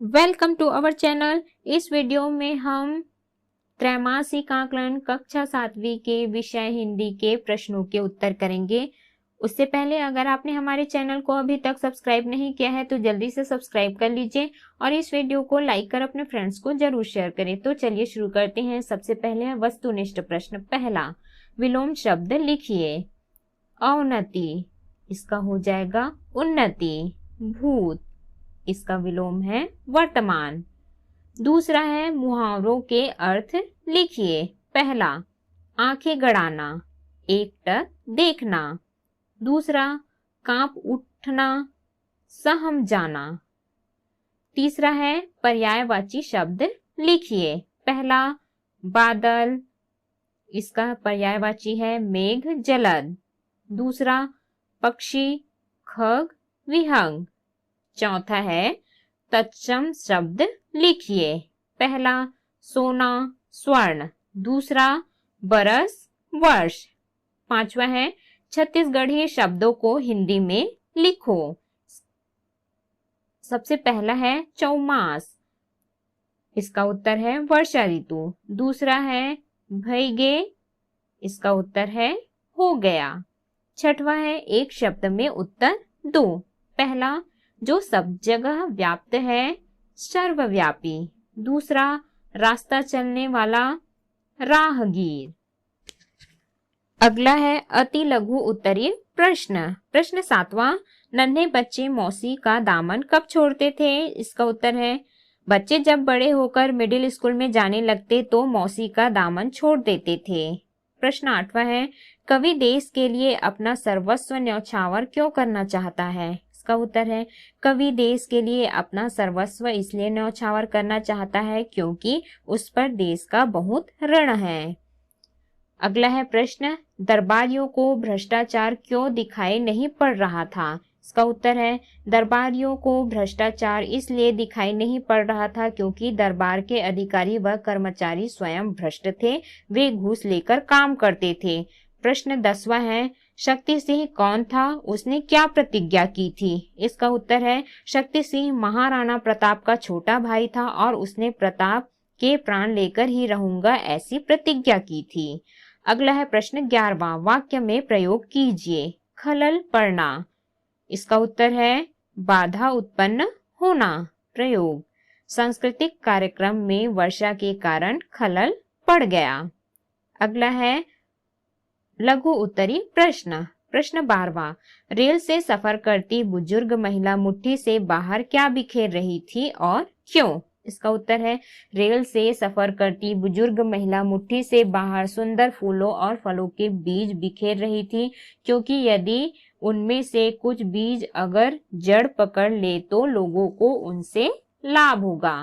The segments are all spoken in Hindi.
Welcome to our channel. इस वीडियो में हम त्रैमासिक आकलन कक्षा 7वीं के विषय हिंदी के प्रश्नों के उत्तर करेंगे। उससे पहले अगर आपने हमारे चैनल को अभी तक सब्सक्राइब नहीं किया है तो जल्दी से सब्सक्राइब कर लीजिए और इस वीडियो को लाइक कर अपने फ्रेंड्स को जरूर शेयर करें। तो चलिए शुरू करते हैं। सबसे पहले है वस्तुनिष्ठ प्रश्न। पहला, विलोम शब्द लिखिए। अवनति, इसका हो जाएगा उन्नति। भूत, इसका विलोम है वर्तमान। दूसरा है मुहावरों के अर्थ लिखिए। पहला, आंखें गड़ाना, एकटक देखना। दूसरा, कांप उठना, सहम जाना। तीसरा है पर्यायवाची शब्द लिखिए। पहला, बादल, इसका पर्यायवाची है मेघ जलद। दूसरा, पक्षी, खग विहंग। चौथा है तत्सम शब्द लिखिए। पहला, सोना स्वर्ण। दूसरा, बरस वर्ष। पांचवा है छत्तीसगढ़ी शब्दों को हिंदी में लिखो। सबसे पहला है चौमास, इसका उत्तर है वर्षा ऋतु। दूसरा है भईगे, इसका उत्तर है हो गया। छठवा है एक शब्द में उत्तर दो। पहला, जो सब जगह व्याप्त है, सर्वव्यापी। दूसरा, रास्ता चलने वाला, राहगीर। अगला है अति लघु उत्तरीय प्रश्न। प्रश्न 7वां, नन्हे बच्चे मौसी का दामन कब छोड़ते थे? इसका उत्तर है बच्चे जब बड़े होकर मिडिल स्कूल में जाने लगते तो मौसी का दामन छोड़ देते थे। प्रश्न 8वां है, कवि देश के लिए अपना सर्वस्व न्यौछावर क्यों करना चाहता है? इसका उत्तर है कवि देश के लिए अपना सर्वस्व इसलिए न्यौछावर करना चाहता है क्योंकि उस पर देश का बहुत ऋण है। अगला है प्रश्न, दरबारियों को भ्रष्टाचार क्यों दिखाई नहीं पड़ रहा था? इसका उत्तर है दरबारियों को भ्रष्टाचार इसलिए दिखाई नहीं पड़ रहा था क्योंकि दरबार के अधिकारी व कर्मचारी स्वयं भ्रष्ट थे, वे घूस लेकर काम करते थे। प्रश्न 10वां है, शक्ति सिंह कौन था? उसने क्या प्रतिज्ञा की थी? इसका उत्तर है शक्ति सिंह महाराणा प्रताप का छोटा भाई था और उसने प्रताप के प्राण लेकर ही रहूंगा ऐसी प्रतिज्ञा की थी। अगला है प्रश्न 11वां, वाक्य में प्रयोग कीजिए। खलल पड़ना, इसका उत्तर है बाधा उत्पन्न होना। प्रयोग, सांस्कृतिक कार्यक्रम में वर्षा के कारण खलल पड़ गया। अगला है लघु उत्तरी प्रश्न। प्रश्न 12वां, रेल से सफर करती बुजुर्ग महिला मुट्ठी से बाहर क्या बिखेर रही थी और क्यों? इसका उत्तर है रेल से सफर करती बुजुर्ग महिला मुट्ठी से बाहर सुंदर फूलों और फलों के बीज बिखेर रही थी क्योंकि यदि उनमें से कुछ बीज अगर जड़ पकड़ ले तो लोगों को उनसे लाभ होगा।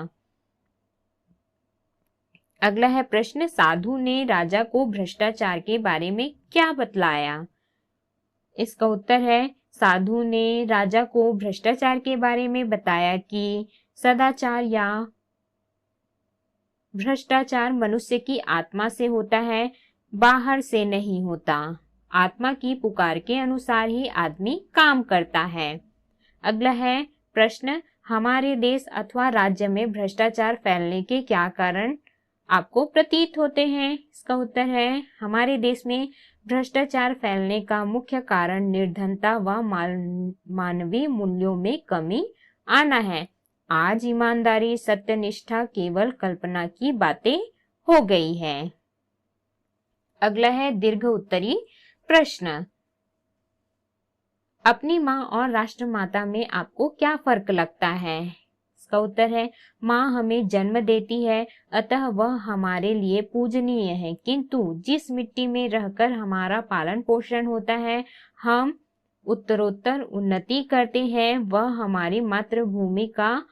अगला है प्रश्न, साधु ने राजा को भ्रष्टाचार के बारे में क्या बतलाया? इसका उत्तर है साधु ने राजा को भ्रष्टाचार के बारे में बताया कि सदाचार या भ्रष्टाचार मनुष्य की आत्मा से होता है, बाहर से नहीं होता। आत्मा की पुकार के अनुसार ही आदमी काम करता है। अगला है प्रश्न, हमारे देश अथवा राज्य में भ्रष्टाचार फैलने के क्या कारण आपको प्रतीत होते हैं? इसका उत्तर है हमारे देश में भ्रष्टाचार फैलने का मुख्य कारण निर्धनता व मानवीय मूल्यों में कमी आना है। आज ईमानदारी सत्यनिष्ठा केवल कल्पना की बातें हो गई है। अगला है दीर्घ उत्तरी प्रश्न, अपनी माँ और राष्ट्रमाता में आपको क्या फर्क लगता है? इसका उत्तर है माँ हमें जन्म देती है अतः वह हमारे लिए पूजनीय है, किंतु जिस मिट्टी में रहकर हमारा पालन पोषण होता है, हम उत्तरोत्तर उन्नति करते हैं, वह हमारी मातृभूमि का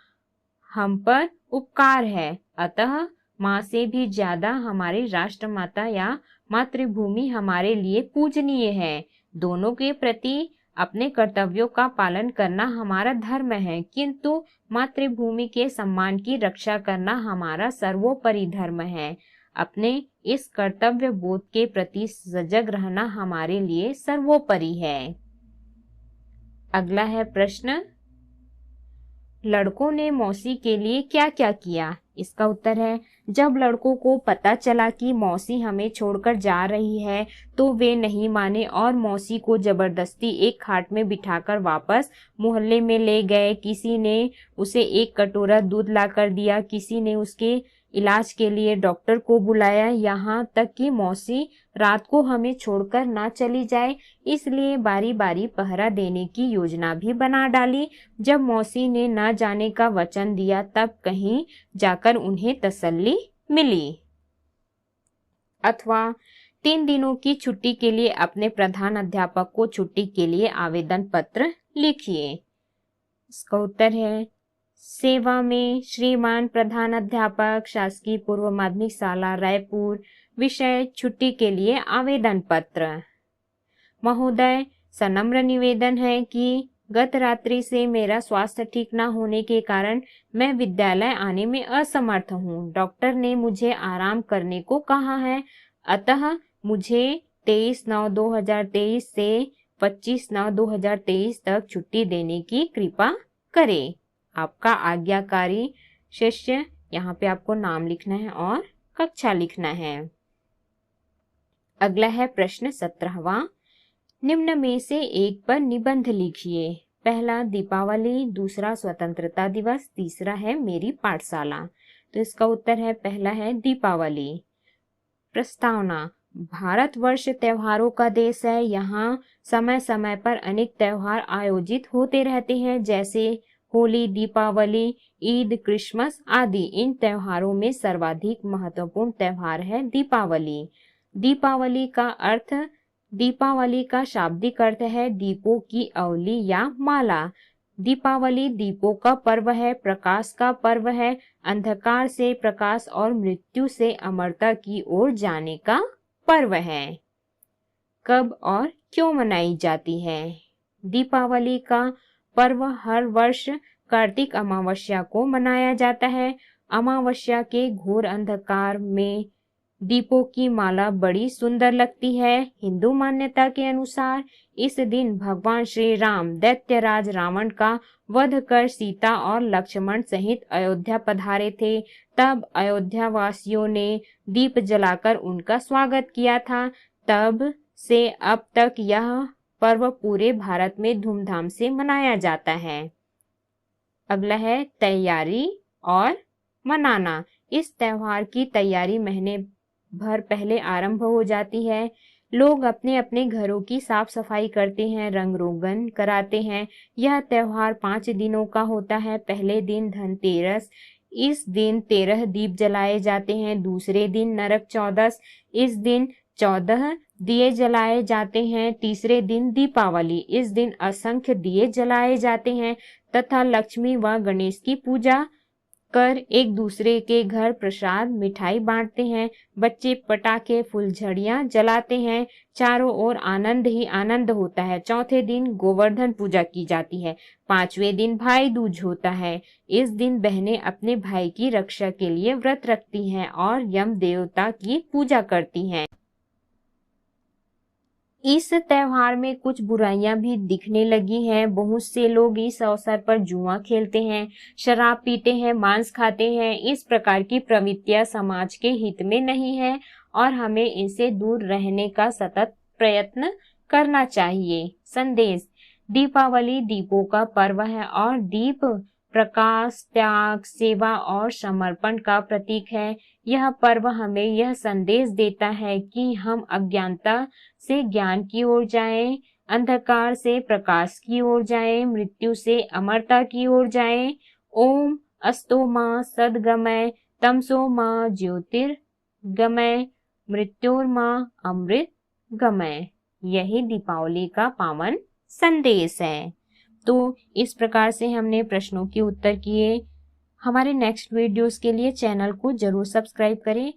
हम पर उपकार है। अतः माँ से भी ज्यादा हमारी राष्ट्रमाता या मातृभूमि हमारे लिए पूजनीय है। दोनों के प्रति अपने कर्तव्यों का पालन करना हमारा धर्म है, किंतु मातृभूमि के सम्मान की रक्षा करना हमारा सर्वोपरि धर्म है। अपने इस कर्तव्य बोध के प्रति सजग रहना हमारे लिए सर्वोपरि है। अगला है प्रश्न, लड़कों ने मौसी के लिए क्या क्या किया? इसका उत्तर है जब लड़कों को पता चला कि मौसी हमें छोड़कर जा रही है तो वे नहीं माने और मौसी को जबरदस्ती एक खाट में बिठाकर वापस मोहल्ले में ले गए। किसी ने उसे एक कटोरा दूध लाकर दिया, किसी ने उसके इलाज के लिए डॉक्टर को बुलाया, यहाँ तक कि मौसी रात को हमें छोड़कर ना चली जाए इसलिए बारी बारी पहरा देने की योजना भी बना डाली। जब मौसी ने ना जाने का वचन दिया तब कहीं जाकर उन्हें तसल्ली मिली। अथवा 3 दिनों की छुट्टी के लिए अपने प्रधान अध्यापक को छुट्टी के लिए आवेदन पत्र लिखिए। इसका उत्तर है सेवा में श्रीमान प्रधान अध्यापक, शासकीय पूर्व माध्यमिक शाला रायपुर। विषय छुट्टी के लिए आवेदन पत्र। महोदय, सनम्र निवेदन है कि गत रात्रि से मेरा स्वास्थ्य ठीक न होने के कारण मैं विद्यालय आने में असमर्थ हूँ। डॉक्टर ने मुझे आराम करने को कहा है, अतः मुझे 23/9/2023 से 25/9/2023 तक छुट्टी देने की कृपा करें। आपका आज्ञाकारी शिष्य। यहाँ पे आपको नाम लिखना है और कक्षा लिखना है। अगला है प्रश्न 17वां। निम्न में से एक पर निबंध लिखिए। पहला दीपावली, दूसरा स्वतंत्रता दिवस, तीसरा है मेरी पाठशाला। तो इसका उत्तर है पहला है दीपावली। प्रस्तावना। भारतवर्ष त्योहारों का देश है। यहाँ समय समय पर अनेक त्योहार आयोजित होते रहते हैं, जैसे होली, दीपावली, ईद, क्रिसमस आदि। इन त्योहारों में सर्वाधिक महत्वपूर्ण त्योहार है दीपावली। दीपावली का शाब्दिक अर्थ है दीपों की अवली या माला। दीपावली दीपों का पर्व है, प्रकाश का पर्व है, अंधकार से प्रकाश और मृत्यु से अमरता की ओर जाने का पर्व है। कब और क्यों मनाई जाती है? दीपावली का पर्व हर वर्ष कार्तिक अमावस्या को मनाया जाता है। अमावस्या के घोर अंधकार में दीपों की माला बड़ी सुंदर लगती है। हिंदू मान्यता के अनुसार इस दिन भगवान श्री राम दैत्यराज रावण का वध कर सीता और लक्ष्मण सहित अयोध्या पधारे थे। तब अयोध्या वासियों ने दीप जलाकर उनका स्वागत किया था। तब से अब तक यह पर्व पूरे भारत में धूमधाम से मनाया जाता है। अगला है तैयारी और मनाना। इस त्योहार की तैयारी महीने भर पहले आरंभ हो जाती है। लोग अपने अपने घरों की साफ सफाई करते हैं, रंग रोगन कराते हैं। यह त्योहार 5 दिनों का होता है। पहले दिन धनतेरस, इस दिन 13 दीप जलाए जाते हैं। दूसरे दिन नरक चौदस, इस दिन 14 दिए जलाए जाते हैं। तीसरे दिन दीपावली, इस दिन असंख्य दिए जलाए जाते हैं तथा लक्ष्मी व गणेश की पूजा कर एक दूसरे के घर प्रसाद मिठाई बांटते हैं। बच्चे पटाखे फुलझड़ियां जलाते हैं। चारों ओर आनंद ही आनंद होता है। चौथे दिन गोवर्धन पूजा की जाती है। 5वें दिन भाई दूज होता है। इस दिन बहनें अपने भाई की रक्षा के लिए व्रत रखती हैं और यम देवता की पूजा करती हैं। इस त्योहार में कुछ बुराइयां भी दिखने लगी हैं। बहुत से लोग इस अवसर पर जुआ खेलते हैं, शराब पीते हैं, मांस खाते हैं। इस प्रकार की प्रवृत्तियां समाज के हित में नहीं है और हमें इनसे दूर रहने का सतत प्रयत्न करना चाहिए। संदेश। दीपावली दीपों का पर्व है और दीप प्रकाश, त्याग, सेवा और समर्पण का प्रतीक है। यह पर्व हमें यह संदेश देता है कि हम अज्ञानता से ज्ञान की ओर जाएं, अंधकार से प्रकाश की ओर जाएं, मृत्यु से अमरता की ओर जाएं। ओम अस्तो मा सद्गमय, तमसो मा ज्योतिर्गमय, मृत्योर्मा अमृत गमय। यही दीपावली का पावन संदेश है। तो इस प्रकार से हमने प्रश्नों के उत्तर किए। हमारे नेक्स्ट वीडियोस के लिए चैनल को जरूर सब्सक्राइब करें